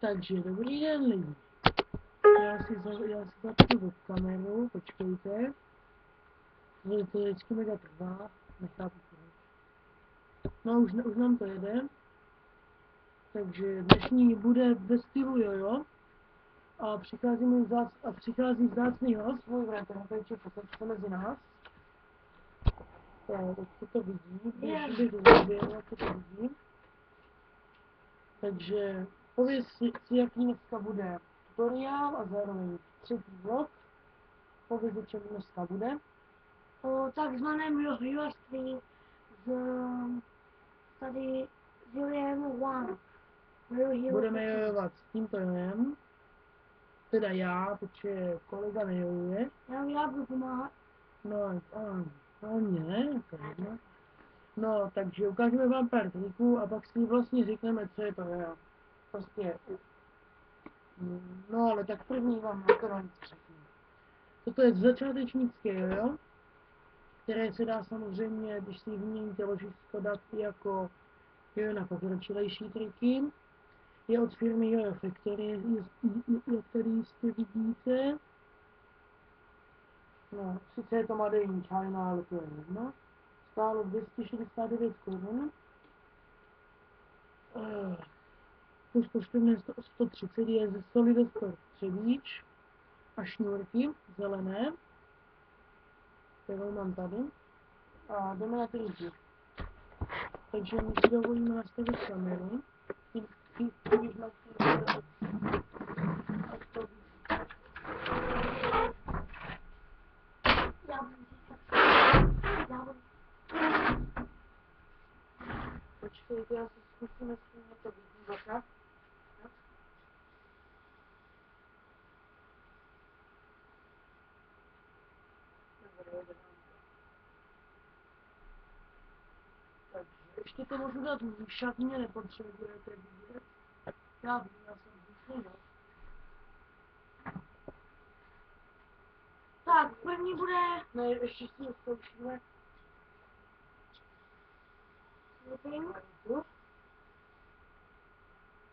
Takže dobrý den lidi. Já si zapnu webkameru, počkejte. To vždycky mega trvá, nechápu proč. No už nám to jede. Takže dnešní bude ve stylu jojo. A přichází vzácný host, můj bratr, takže posaďte mezi nás. Tak to vidí, bych rozběhla, to vidím. Takže pověz si, jaký dneska bude tutoriál a zároveň třetí vlog. Pověz, o čem dneska bude. O takzvaném loživarství z tady z Julianu One. Budeme jojovat s tímto jojem. Teda já, protože kolega nejojuje. Já budu pomáhat. No mě ne, to je jedno. No, takže ukážeme vám pár triků a pak si vlastně řekneme, co je to jojo. Prostě, no ale tak první vám nakonec řeknu. Toto je začátečnické jojo, které se dá samozřejmě, když si vyměníte ložisko, dát i jako jojo na pokročilejší triky. Je od firmy Jojo Factory, jak tady jistě vidíte. No, sice je to Made in China, ale to je jedno. Stálo 269 korun. Kus poštovné 130 je ze Solidostor Třebíč a šňůrky zelené, kterou mám tady. A jdeme na triky. Takže my si dovolíme nastavit kameru. Když na Počkejte, já si zkusím, jestli mě to vidí voda. Takže ještě to můžu dát šatně, nepotřebujete vidět. Já vím, já jsem zvyklý, no. Tak, první bude... Ne, ještě si to zkoušíme.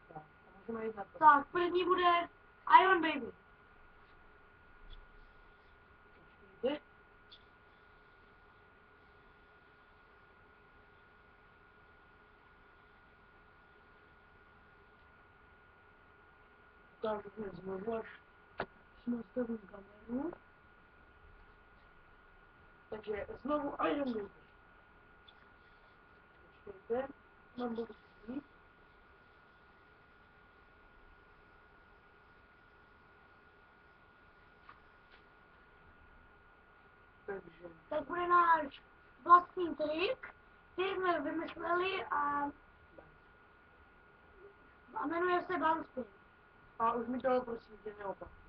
Tak, můžeme jít na to. Tak, první bude Iron Baby. Počkejte. Ukážu znovu, až si nastavím kameru. Takže znovu Iron Baby. Počkejte, mám budu jít. Takže... Tak bude náš vlastní trik, který jsme vymysleli a jmenuje se Bounce. A už mi to prosím tě neopakuje.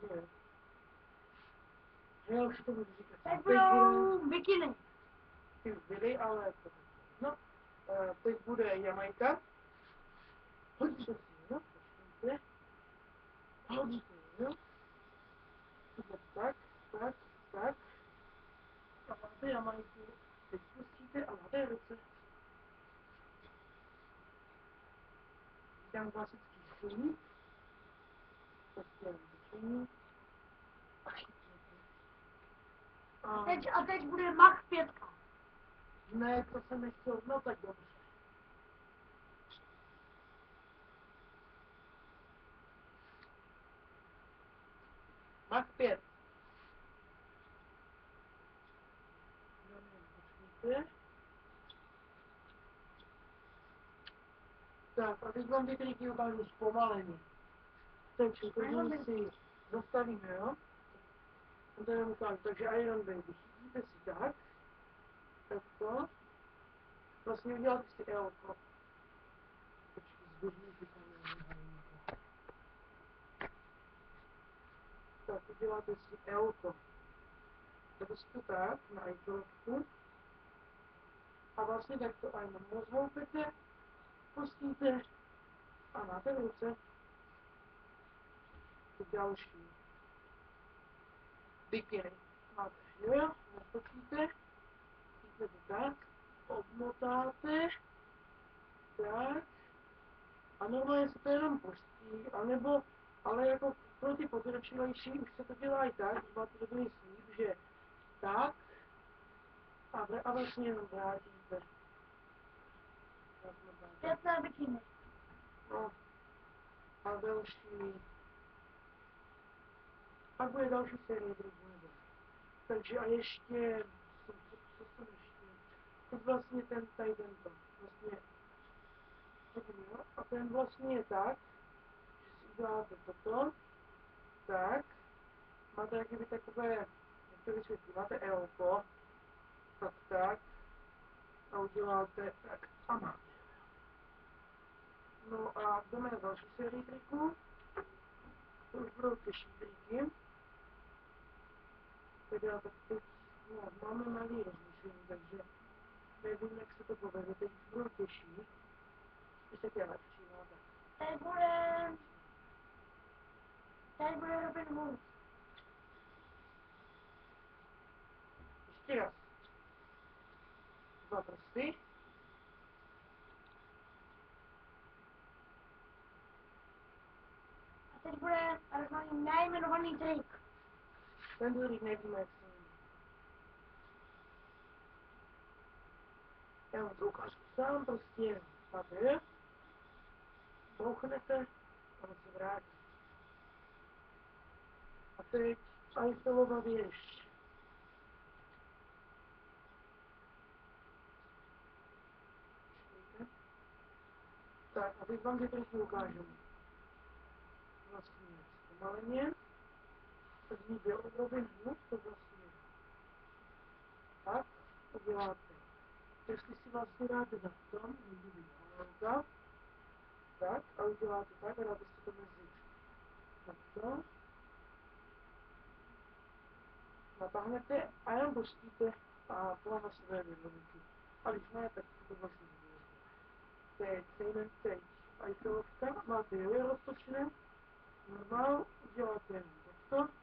Dobře. Já už to budu říkat. Teď budou bikiny. Ty už byly, ale... No, teď bude Jamajka. Hodíte si, no, počkejte. Hodíte, no. Tak. A máte Jamajku. Teď pustíte a máte ruce. Dám klasický sweep. Prostě vyčení. A chytněte. A teď bude Mach 5. Ne, to jsem nechtěl, no tak dobře. Mach 5. Počkejte. Tak, a teď vám ty triky ukážu zpomaleně. Takže první si zastavíme, jo? A to jenom ukážu. Takže Iron Baby, chytíte si tak. Takto. Vlastně uděláte si L-ko. Počkej, zběžníte tam. Tak, uděláte si L-ko. Prostě tak, na iPhoneku. A vlastně takto aj rozhoupete, pustíte a máte v ruce další bikiny. Máte, jo, nastočíte, chytíte to tak rozmotáte, tak, a normálně se to jenom pustí, anebo, ale jako pro ty pokročilejší už se to dělá i tak, že máte dobrý slíp, že tak, a vlastně jenom vrátíte. Pět nábytí. No, a další, pak bude další série druhů. Takže a ještě, co jsem ještě, teď vlastně ten tady tento, vlastně, a ten vlastně je tak, že si uděláte toto, tak, máte jakoby takové, jak to vysvětlí, máte elko, tak, a uděláte tak, a máte. No a jdeme na další sérii triků, to už budou těžší triky, teda tak teď, no, máme malý rozlišení, takže nevím, jak se to povede, teď už budou těžší, když tak je lepší, no tak. Tady bude Robin Hood. Ještě raz. Dva prsty. A teď bude takzvaný nejmenovaný trik. Ten druhý nevíme, jak se jmenuje. Já vám to ukážu sám, prostě tady. Bouchnete a on se vrátí. A teď Eiffelova věž. Tak, a teď vám ty triky ukážu. Vlastně zpomaleně. První byl Robin Hood, to vlastně tak uděláte. Jestli si vlastně dáte na tom, kdyby byla tak, a uděláte tak, a dáte si to mezi takto. Natáhnete a jenom pustíte a plava se vede do ruky. A když ne, tak to vlastně nebude. Teď Eiffelovka, máte jojo roztočené, normál, uděláte jenom takto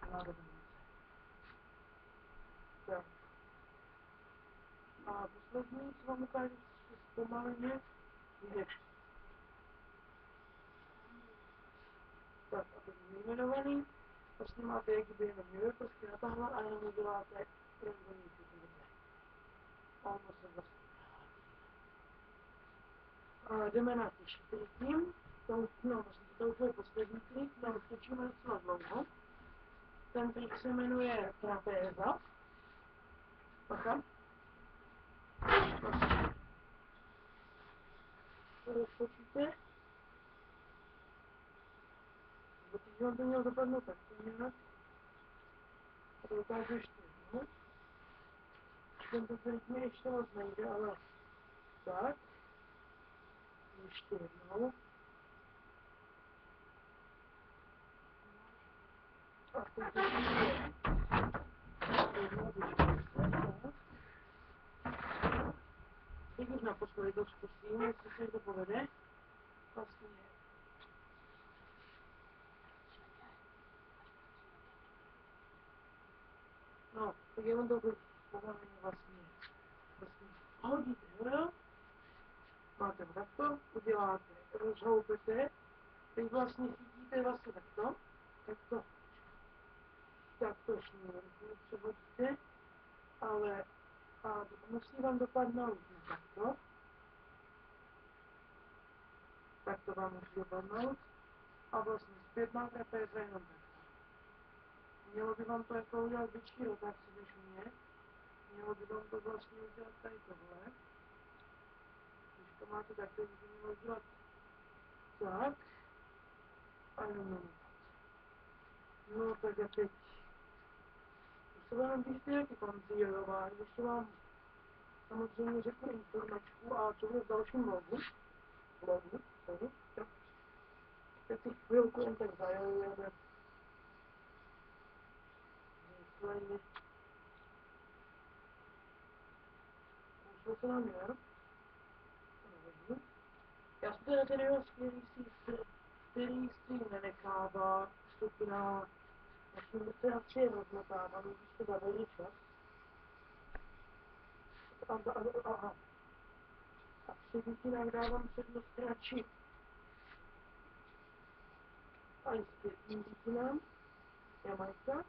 a máte to ruce. Tak. A poslední, co vám ukážu zpomaleně, je tak, a to je nejmenovaný, vlastně máte jak kdyby jenom jojo, prostě natáhla a jenom uděláte jen do ní ty ruce. A ono se vlastně. Jdeme na těžší triky, to už je poslední trik, já už točíme docela dlouho. Ten trik se jmenuje trapéza. Bacha. To roztočíte. Bo teď vám to mělo dopadnout takto nějak. A to ukážu ještě jednou. Tento trik mi ještě moc nejde, ale tak. Ještě jednou. A teď teď už naposledy to zkusím, jestli se to povede. Vlastně. No, tak jenom to povolení vlastně hodíte, jo? Máte ho takto, uděláte, rozhoupete, teď vlastně chytíte vlastně takto šňůrku přehodíte, ale a musí vám dopadnout takto vám musí dopadnout a vlastně zpětná trapéza jenom takto. Mělo by vám to jako udělat větší rotaci než mě, mělo by vám to vlastně udělat tady tohle, když to máte takto, by mělo udělat tak a jenom no tak a teď už se vám píšte jaký konzírování, ještě vám samozřejmě řeknu informačku a co bude v dalším vlogu, sorry, teď si chvilku jen tak zajojujeme, zrychleně, už se nám je, já jsem teda ten jeho který si nenechává vstupy na naším se asi rozmotávám, když se zavedí čas. A při dětinách dávám přednost radši a i zpětným dětinám. Jamajka.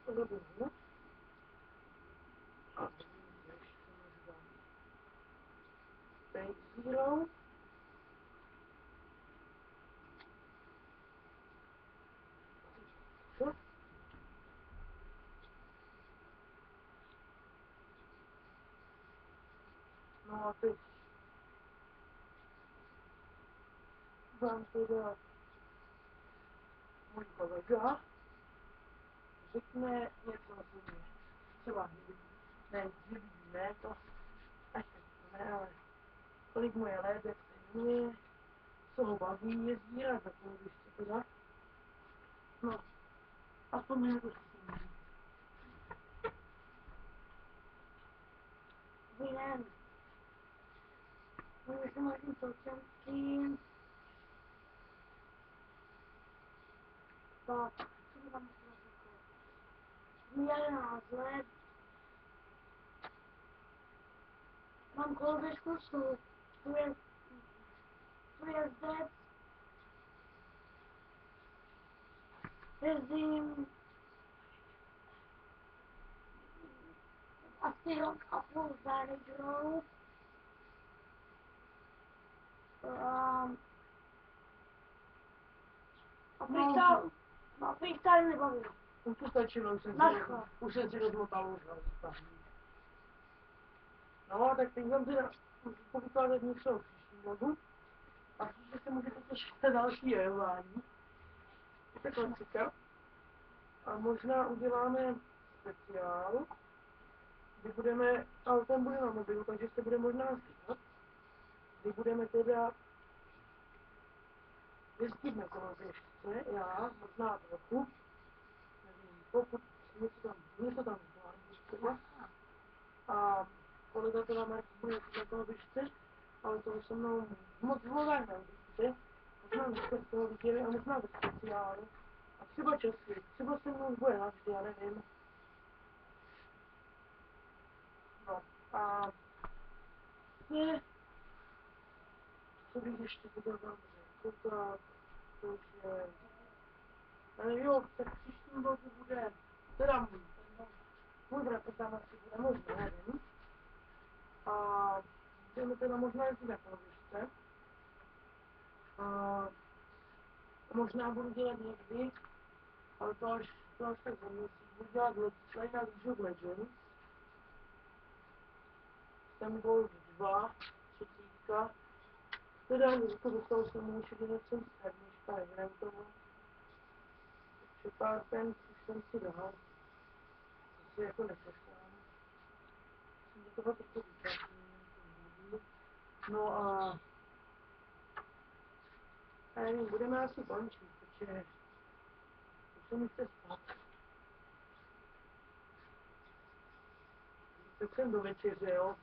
Robím hned. A ještě možná Bake Zero. Co? No a teď vám teda můj kolega řekne něco o sobě. Třeba ne, to až tak ne, ale kolik mu je let, jak se jmenuje, co ho baví, je sbírat za to, když to teda. No, aspoň mě to zkusím. Dobrý den. Mluvím se Martin Součenským. Tak, co by vám chtěla říkat? Mně 11 let. Mám koloběžku jezdec. Jezdím asi rok a půl za Range Road. A freestyle nebaví. Už to stačilo, už jsem si rozmotal už. No, tak teď vám teda můžu povykládat něco o příštím vlogu. A příště se můžete těšit na další jojování. To je klasika. A možná uděláme speciál, kdy budeme, ale ten bude na mobilu, takže se bude možná slyšet, kdy budeme teda jezdit na koloběžce, já možná trochu, nevím, pokud něco tam zvládnu, a kolega teda Marek bude na koloběžce, ale to se mnou moc vlogách neuvidíte, možná dneska z toho viděli a možná ve speciálu, a třeba časy, třeba se mnou bude navždy, já nevím. No a co bych ještě teda vám řekl, tak to, že jo, tak příštím vlogu bude teda můj bratr tam asi bude možná, nevím. A budeme teda možná jezdit na koloběžce. A možná budu dělat někdy, ale to až tak za měsíc. Budu dělat Let's na League of Legends. Jsem Gold 2, 30. Teda dostal jsem už něco srdíčka, nehrám tomu. Takže pár ten už jsem si dal. Asi jako nepošlám. Jsem do toho trochu vyčasný. No a nevím, budeme asi končit, protože už se mi chce spát. Tak jsem do večeře, jo.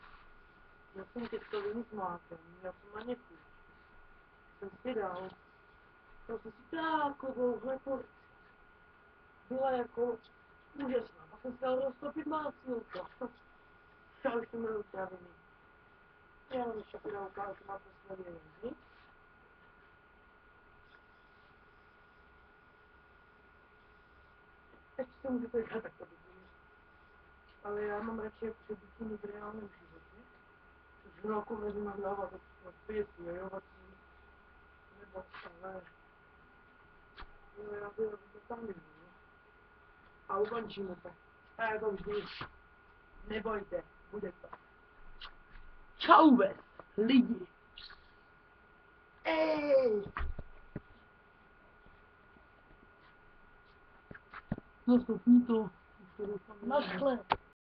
Já jsem těstoviny s mákem, já jsem na ně chuť. Jsem si dal. Já jsem si takovouhle porci. Byla jako úžasná. A jsem si dal roztopit mácnilka. Já už jsem byl utravený. Já mám ještě pidalka, už má poslední vězí. Ještě se můžu pojít takto bikini. Ale já mám radši jako bikini v reálném životě. Což roku vezmu dávat od pěti jojovací. Nebo ale... Jo, já bych to tam viděl. A ukončíme to. A jako vždy, nebojte, bude to. Čau ves, lidi. Ej! No stopni to. Naschle.